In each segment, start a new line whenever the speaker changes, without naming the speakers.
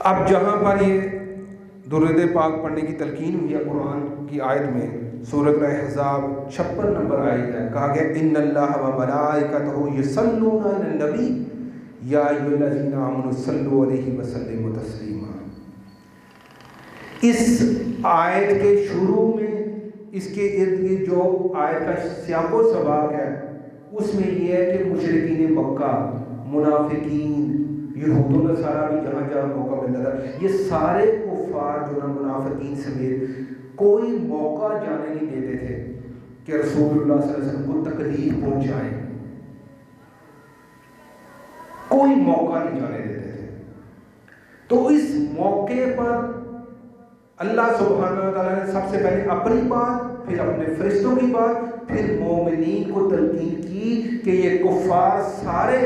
اب جہاں پر یہ درود پاک پڑھنے کی تلقین ہوئی ہے قرآن کی آیت میں، سورۃ الاحزاب 56 نمبر آیت ہے، کہا گیا ان اللہ و ملائکتہ یصلون علی النبی یا ایھا الذین آمنوا صلوا علیہ وسلموا تسلیما۔ اس آیت کے شروع میں اس کے ارد گرد جو آیت کا سیاق و سباق ہے اس میں یہ ہے کہ مشرکین مکہ، منافقین، یہود و نصارہ بھی جہاں جہاں موقع ملتا تھا، یہ سارے کفار جو نا منافقین سمیت کوئی موقع جانے نہیں دیتے تھے کہ رسول اللہ صلی اللہ علیہ وسلم کو تکلیف پہنچائیں، کوئی موقع نہیں جانے دیتے تھے۔ تو اس موقع پر اللہ سبحانہ وتعالیٰ نے سب سے پہلے اپنی بات، پھر اپنے فرشتوں کی بات، پھر مومنین کو تلقین کی کہ یہ کفار سارے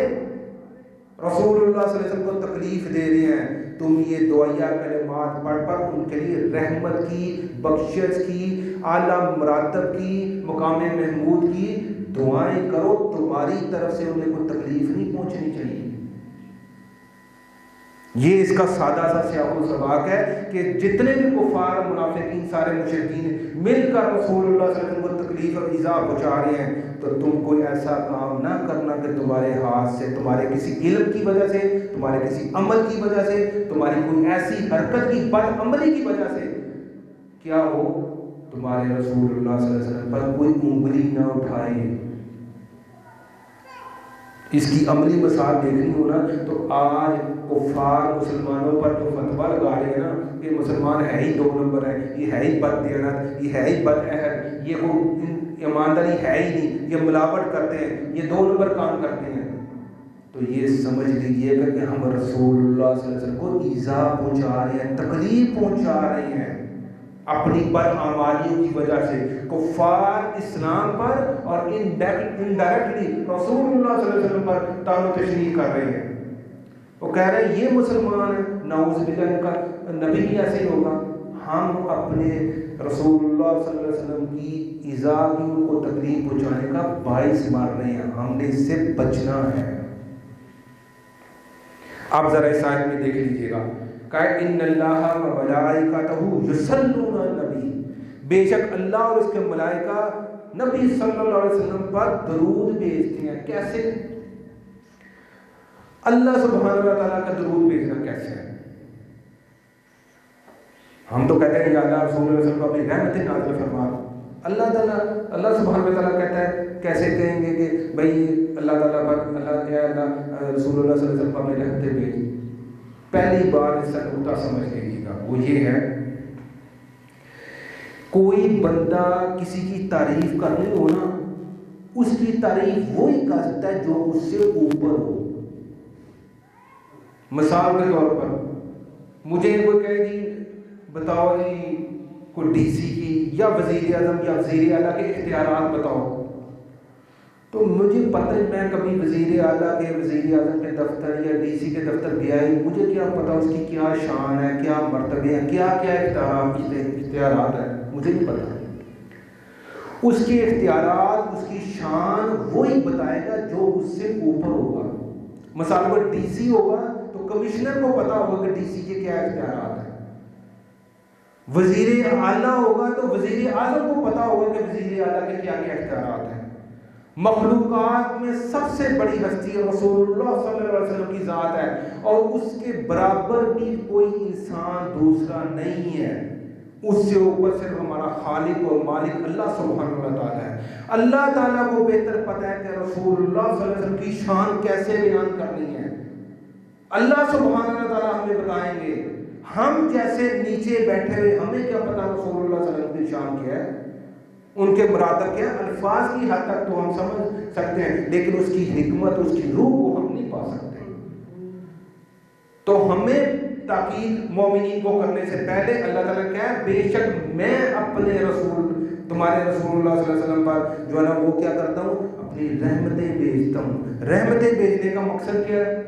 رسول اللہ صلی اللہ علیہ وسلم کو تکلیف دے رہے ہیں، تم یہ دعائیہ کلمات پڑھ کر ان کے لیے رحمت کی، بخشش کی، اعلیٰ مراتب کی، مقام محمود کی دعائیں کرو، تمہاری طرف سے انہیں کوئی تکلیف نہیں پہنچنی چاہیے۔ یہ اس کا سادہ سا سیاق و سباق ہے کہ جتنے بھی کفار، منافقین، سارے مشرکین مل کر رسول اللہ صلی اللہ علیہ وسلم کو تکلیف اور ایذا پہنچا رہے ہیں، تو تم کوئی ایسا کام نہ کرنا کہ تمہارے ہاتھ سے، تمہارے کسی علم کی وجہ سے، تمہارے کسی عمل کی وجہ سے، تمہاری کوئی ایسی حرکت کی بد عملی کی وجہ سے کیا ہو، تمہارے رسول اللہ صلی اللہ علیہ وسلم پر کوئی انگلی نہ اٹھائے۔ اس کی عملی مثال دیکھنی ہونا تو آج کفار مسلمانوں پر جو فتویٰ لگا رہے ہیں نا کہ مسلمان ہے ہی 2 نمبر ہے، یہ ہے ہی بد دیانت، یہ ہے ہی بد عہد، یہ وہ ایمانداری ہے ہی نہیں، یہ ملاوٹ کرتے ہیں، یہ 2 نمبر کام کرتے ہیں، تو یہ سمجھ لیجیے گا کہ ہم رسول اللہ صلی اللہ علیہ وسلم کو ایذا پہنچا رہے ہیں، تکلیف پہنچا رہے ہیں اپنی بدعمالیوں کی وجہ سے۔ کفار اسلام پر اور انڈائریکٹلی رسول اللہ صلی اللہ علیہ وسلم پر طعن و تشنیع کر رہے ہیں، وہ کہہ رہے ہیں یہ مسلمان ہے، نعوذ باللہ ان کا نبی بھی ایسے ہی ہوگا۔ ہم اپنے رسول اللہ صلی اللہ علیہ وسلم کی ایذا کی، ان کو تکلیف پہنچانے کا باعث مار رہے ہیں، ہم نے اس سے بچنا ہے۔ آپ ذرا اس آیت میں دیکھ لیجئے گا، کہ ان اللہ و ملائکتہ یصلون علی النبی، بے شک اللہ اور اس کے ملائکہ نبی صلی اللہ علیہ وسلم پر درود بھیجتے ہیں۔ کیسے؟ اللہ سبحانہ وتعالیٰ کا درود بھیجنا کیسے ہے؟ ہم تو کہتے ہیں یا اللہ رسول اللہ صلی اللہ علیہ وسلم کو اپنی رحمت نازل فرما، اللہ تعالیٰ، اللہ سبحانہ وتعالیٰ کہتا ہے، کیسے کہیں گے کہ بھئی اللہ تعالیٰ پر اللہ یا اللہ رسول اللہ صلی اللہ علیہ وسلم کو اپنی رحمتیں بھیج۔ پہلی بار اس کا نقطہ سمجھ لیجیے گا، وہ یہ ہے کوئی بندہ کسی کی تعریف کرنی ہو نا، اس کی تعریف وہی کر سکتا ہے جو اس سے اوپر ہو۔ مثال کے طور پر مجھے کوئی کہے جی بتاؤ جی کوئی ڈی سی کی یا وزیر اعظم یا وزیر اعلیٰ کے اختیارات بتاؤ، تو مجھے پتہ ہے میں کبھی وزیر اعلیٰ کے، وزیر اعظم کے دفتر یا ڈی سی کے دفتر گیا ہی، مجھے کیا پتہ اس کی کیا شان ہے، کیا مرتبے ہیں، کیا کیا اختیارات ہیں، مجھے نہیں پتہ۔ اس کے اختیارات، اس کی شان وہی بتائے گا جو اس سے اوپر ہوگا۔ مثال پر ڈی سی ہوگا تو کمشنر کو پتا ہوگا کہ ڈی سی کے کیا اختیارات ہیں، وزیر اعلیٰ ہوگا تو وزیر اعظم کو پتا ہوگا کہ وزیر اعلیٰ کے کیا کیا اختیارات ہیں۔ مخلوقات میں سب سے بڑی ہستی رسول اللہ صلی اللہ علیہ وسلم کی ذات ہے، اور اس کے برابر بھی کوئی انسان دوسرا نہیں ہے، اس سے اوپر صرف ہمارا خالق اور مالک اللہ سبحانہ و تعالیٰ ہے۔ اللہ تعالیٰ کو بہتر پتہ ہے کہ رسول اللہ صلی اللہ علیہ وسلم کی شان کیسے بیان کرنی ہے، اللہ سبحانہ و تعالیٰ ہمیں بتائیں گے۔ ہم جیسے نیچے بیٹھے ہوئے ہمیں کیا پتہ رسول اللہ صلی اللہ علیہ وسلم کی شان کیا ہے، ان کے مراتب کیا، الفاظ کی حد تک تو ہم سمجھ سکتے ہیں، لیکن اس کی حکمت، اس کی روح کو ہم نہیں پا سکتے۔ تو ہمیں تاکید مومنین کو کرنے سے پہلے اللہ تعالیٰ کہا ہے بے شک میں اپنے رسول، تمہارے رسول اللہ صلی اللہ علیہ وسلم پر جو ہے نا وہ کیا کرتا ہوں، اپنی رحمتیں بھیجتا ہوں۔ رحمتیں بھیجنے کا مقصد کیا ہے؟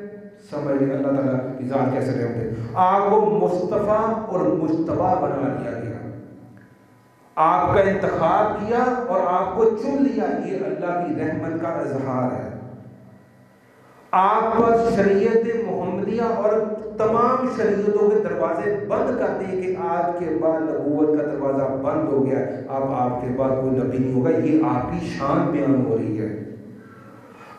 سمجھ اللہ تعالیٰ کی ذات کیسے رحمتیں، آپ کو مصطفیٰ اور مجتبیٰ بنا دیا گیا، آپ کا انتخاب کیا اور آپ کو چن لیا، یہ اللہ کی رحمت کا اظہار ہے۔ آپ پر شریعت محمدی دنیا اور تمام شریعتوں کے دروازے بند کر دیے کہ آج کے بعد نبوت کا دروازہ بند ہو گیا، اب آپ کے بعد کوئی نبی نہیں ہوگا، یہ آپ کی شان بیان ہو رہی ہے۔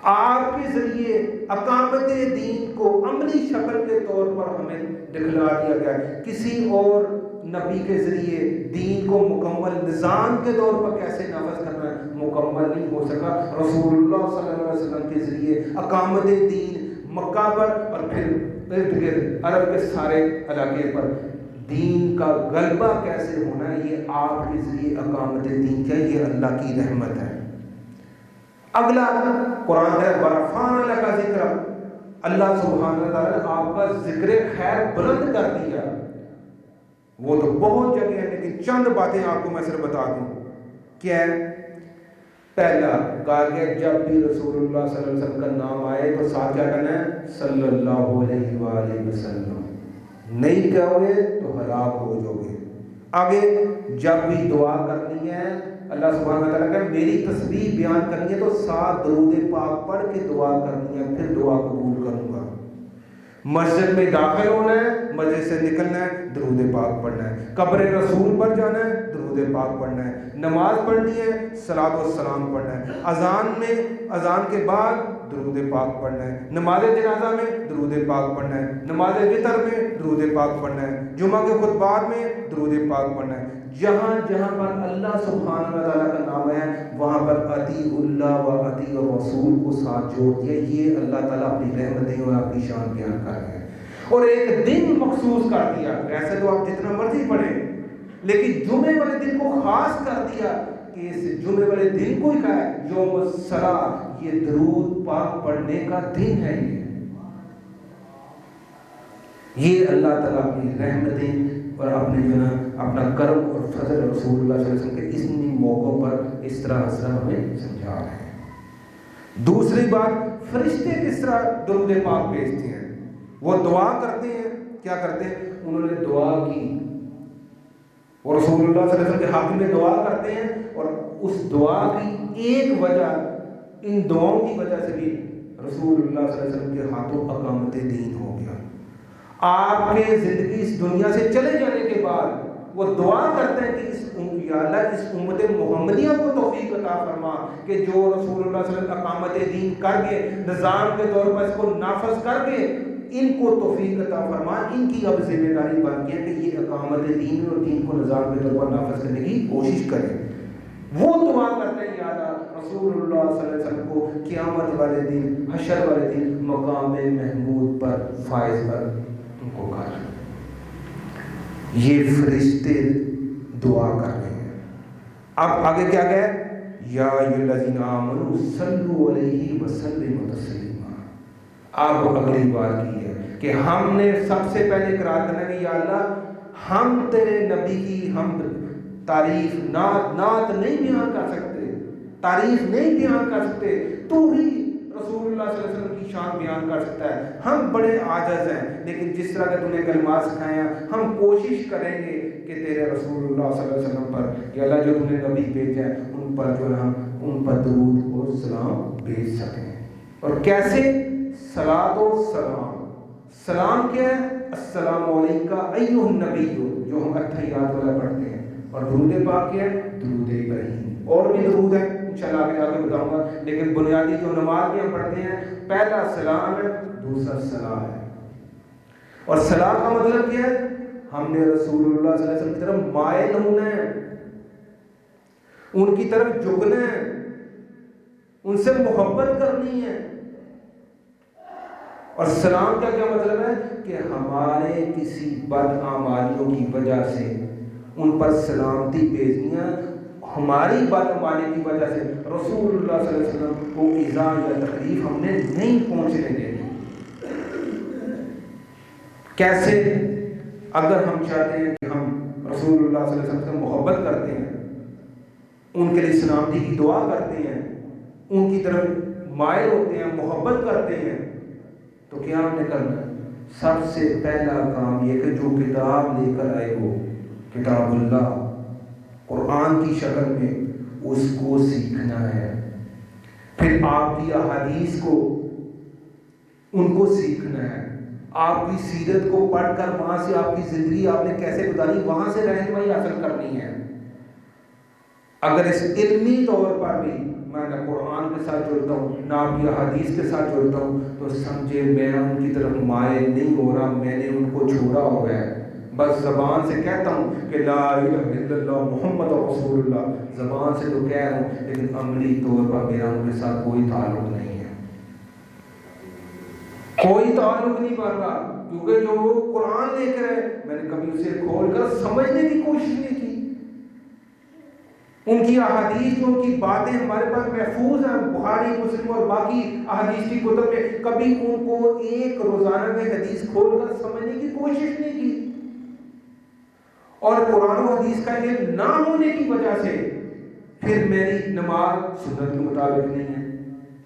آپ کے ذریعے اقامت دین کو عملی شکل کے طور پر ہمیں دکھلا دیا گیا ہے۔ کسی اور نبی کے ذریعے دین کو مکمل نظام کے طور پر کیسے نافذ کرنا ہے مکمل نہیں ہو سکا۔ رسول اللہ صلی اللہ علیہ وسلم کے ذریعے اقامت دین مکہ پر اور پھر ارد گرد عرب کے سارے علاقے پر دین کا غلبہ کیسے ہونا ہے، یہ آپ کے ذریعے اقامت دین کیا ہے، یہ اللہ کی رحمت ہے۔ اگلا قرآن ہے ورفعنا لک ذکرک، اللہ سبحانہ تعالیٰ نے آپ کا ذکر خیر بلند کر دیا۔ وہ تو بہت جگہ ہے لیکن چند باتیں آپ کو میں صرف بتا دوں۔ کیا ہے؟ پہلا کہا کہ جب بھی رسول اللہ صلی اللہ علیہ وسلم کا نام آئے تو ساتھ کیا کرنا ہے؟ صلی اللہ علیہ وآلہ وسلم۔ نہیں کہوگے تو ہلاک ہو جاؤ گے۔ آگے جب بھی دعا کرنی ہے اللہ سبحانہ تعالیٰ کہ میری تسبیح بیان کرنی ہے تو ساتھ درود پاک پڑھ کے دعا کرنی ہے، پھر دعا قبول کروں گا۔ مسجد میں داخل ہونا ہے، مسجد سے نکلنا ہے، درود پاک پڑھنا ہے۔ قبر رسول پر جانا ہے، درود پاک پڑھنا ہے۔ نماز پڑھنی ہے، صلاۃ و سلام پڑھنا ہے۔ اذان کے بعد درود پاک پڑھنا ہے۔ نماز جنازہ میں درود پاک پڑھنا ہے۔ نماز وتر میں درود پاک پڑھنا ہے۔ جمعہ کے خطبات میں درود پاک پڑھنا ہے۔ جہاں جہاں پر اللہ سبحانہ تعالیٰ کا نام ہے وہاں پر اطیع اللہ و اطیع الرسول کو ساتھ جوڑ دیا۔ یہ اللہ تعالیٰ اپنی رحمتیں اور اپنی شان بیان کر رہے ہیں، اور ایک دن مخصوص کر دیا۔ ایسے تو آپ جتنا مرضی پڑھیں لیکن جمعے والے دن کو خاص کر دیا کہ اس جمعے والے دن کو ہی کہا ہے یوم الصلاۃ، یہ درود پاک پڑھنے کا دن ہے۔ یہ اللہ تعالیٰ اپنی رحمتیں اور اپنے جو ہے اپنا کرم اور فضل رسول اللہ صلی اللہ علیہ وسلم کے اس موقعوں پر اس طرح ہمیں سمجھا رہے ہیں۔ دوسری بات، فرشتے کس طرح درود پاک بھیجتے ہیں؟ وہ دعا کرتے ہیں۔ کیا کرتے ہیں؟ انہوں نے دعا کی اور رسول اللہ صلی اللہ علیہ وسلم کے حق میں دعا کرتے ہیں، اور اس دعا کی ایک وجہ، ان دعاؤں کی وجہ سے بھی رسول اللہ صلی اللہ علیہ وسلم کے ہاتھوں اقامت دین ہو گیا۔ آپ کے زندگی اس دنیا سے چلے جانے کے بعد وہ دعا کرتے ہیں کہ یا اللہ اس امت محمدیہ کو توفیق عطا فرما کہ جو رسول اللہ صلی اللہ علیہ وسلم اقامت دین کر کے نظام کے طور پر اس کو نافذ کر کے ان کو توفیق عطا فرما۔ ان کی اب ذمہ داری بن گئی ہے کہ یہ اقامت دین اور دین کو نظام کے طور پر نافذ کرنے کی کوشش کریں۔ وہ دعا کرتے ہیں یا اللہ رسول اللہ صلی اللہ علیہ وسلم کو قیامت والے دن، حشر والے دن مقام محمود پر، فائز پر ان کو کر۔ یہ فرشتے دعا کر رہے ہیں۔ اب آگے کیا گیا؟ یا الذین آمنوا صلوا علیہ وسلموا تسلیما۔ اب اگلی بات کی ہے کہ ہم نے سب سے پہلے اقرار کرنا ہے کہ یا اللہ ہم تیرے نبی کی حمد، تعریف، نعت نہیں بیان کر سکتے، تعریف نہیں بیان کر سکتے، تو ہی رسول اللہ صلی اللہ علیہ وسلم کی شان بیان کر سکتا ہے۔ ہم بڑے عاجز ہیں، لیکن جس طرح کہ تم نے کلمات سکھائے ہیں ہم کوشش کریں گے کہ تیرے رسول اللہ صلی اللہ علیہ وسلم پر یا اللہ جو تم نے نبی بھیجا ہے ان پر جو ہے ہم ان پر درود اور سلام بھیج سکیں۔ اور کیسے؟ صلاۃ و سلام۔ سلام کیا ہے؟ السلام علیکہ ایھا النبی، جو ہم اتحیات والا پڑھتے ہیں، اور درود پاک کیا ہے؟ درود ابراہیم۔ اور بھی درود ہے انشاءاللہ آگے جا کے بتاؤں گا، لیکن بنیادی جو نماز میں ہم پڑھتے ہیں پہلا سلام ہے، دوسرا سلام ہے۔ اور سلام کا مطلب کیا ہے؟ ہم نے رسول اللہ صلی اللہ علیہ وسلم کی طرف مائل ہونا ہے، ان کی طرف جھکنا ہے، ان سے محبت کرنی ہے۔ اور سلام کا کیا مطلب ہے؟ کہ ہمارے کسی بدعمالیوں کی وجہ سے ان پر سلامتی بھیجنی ہے، ہماری بدعمالی کی وجہ سے رسول اللہ صلی اللہ علیہ وسلم کو ایذا یا تکلیف ہم نے نہیں پہنچنے دینی۔ کیسے؟ اگر ہم چاہتے ہیں کہ ہم رسول اللہ صلی اللہ علیہ وسلم سے محبت کرتے ہیں، ان کے لیے سلامتی کی دعا کرتے ہیں، ان کی طرف مائل ہوتے ہیں، محبت کرتے ہیں، تو کیا ہم نے کرنا ہے؟ سب سے پہلا کام یہ کہ جو کتاب لے کر آئے ہو، کتاب اللہ قرآن کی شکل میں، اس کو سیکھنا ہے۔ پھر آپ کی احادیث کو ان کو سیکھنا ہے، آپ کی سیرت کو پڑھ کر وہاں سے آپ کی زندگی آپ نے کیسے گزاری وہاں سے رہنمائی حاصل کرنی ہے۔ اگر اس علمی طور پر بھی میں نہ قرآن کے ساتھ جڑتا ہوں نہ آپ کی احادیث کے ساتھ جڑتا ہوں تو سمجھے میں ان کی طرف مائل نہیں ہو رہا، میں نے ان کو چھوڑا ہوا ہے۔ بس زبان سے کہتا ہوں کہ لا الہ الا اللہ محمد رسول اللہ، زبان سے تو کہہ رہا ہوں لیکن عملی طور پر میرا ان کے ساتھ کوئی تعلق نہیں ہے، کوئی تعلق نہیں بن رہا، کیونکہ جو وہ قرآن لے کر ہے میں نے کبھی اسے کھول کر سمجھنے کی کوشش نہیں کی۔ ان کی احادیث جو ان کی باتیں ہمارے پاس محفوظ ہیں بخاری مسلم اور باقی احادیث کی کتب میں، کبھی ان کو ایک روزانہ میں حدیث کھول کر سمجھنے کی کوشش نہیں کی۔ اور قرآن و حدیث کا علم نہ ہونے کی وجہ سے پھر میری نماز سنت کے مطابق نہیں ہے،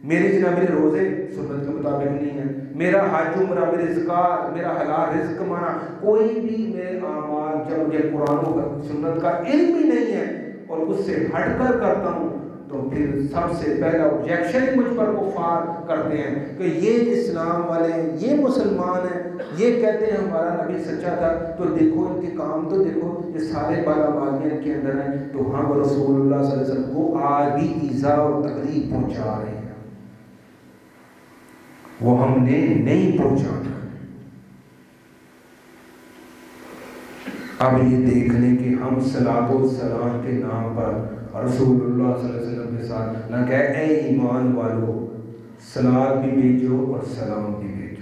میرے روزے سنت کے مطابق نہیں ہے، میرا حج عمرہ، میرے زکوٰۃ، میرا حلال رزق کمانا، کوئی بھی میرے اعمال جب مجھے قرآن و سنت کا علم ہی نہیں ہے اور اس سے ہٹ کر کرتا ہوں تو پھر سب سے پہلا objection مجھ پر کفار کرتے ہیں کہ یہ اسلام والے ہیں، یہ مسلمان ہیں، یہ کہتے ہیں ہمارا نبی سچا تھا، تو دیکھو ان کے کام تو دیکھو، یہ سارے بالا مالیاں ان کے اندر ہیں، تو ہم رسول اللہ صلی اللہ علیہ وسلم کو آج بھی ایذا اور تکلیف پہنچا رہے ہیں، وہ ہم نے نہیں پہنچانا۔ اب یہ دیکھ لیں کہ ہم صلاۃ و سلام کے نام پر رسول اللہ صلی اللہ علیہ وسلم کے ساتھ نہ کہ اے ایمان والو صلاۃ بھی بھیجو اور سلام بھی بھیجو۔